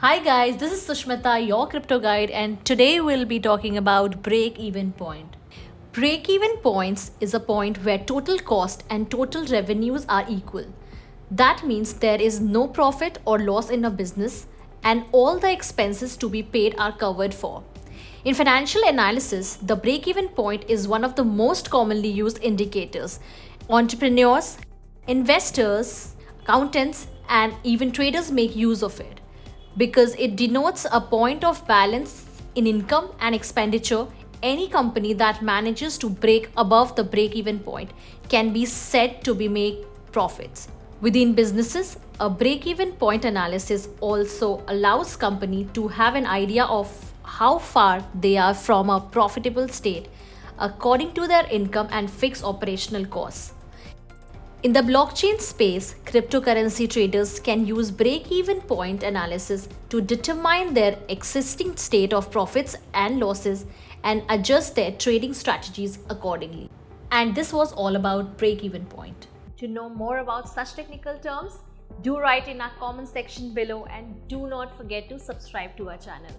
Hi guys, this is Sushmita, your crypto guide, and today we'll be talking about break-even point. Break-even points is a point where total cost and total revenues are equal. That means there is no profit or loss in a business and all the expenses to be paid are covered for. In financial analysis, the break-even point is one of the most commonly used indicators. Entrepreneurs, investors, accountants, and even traders make use of it because it denotes a point of balance in income and expenditure. Any company that manages to break above the break even point can be said to be make profits. Within businesses, a break even point analysis also allows company to have an idea of how far they are from a profitable state according to their income and fixed operational costs. In the blockchain space, cryptocurrency traders can use break-even point analysis to determine their existing state of profits and losses and adjust their trading strategies accordingly. And this was all about break-even point. To know more about such technical terms, do write in our comment section below and do not forget to subscribe to our channel.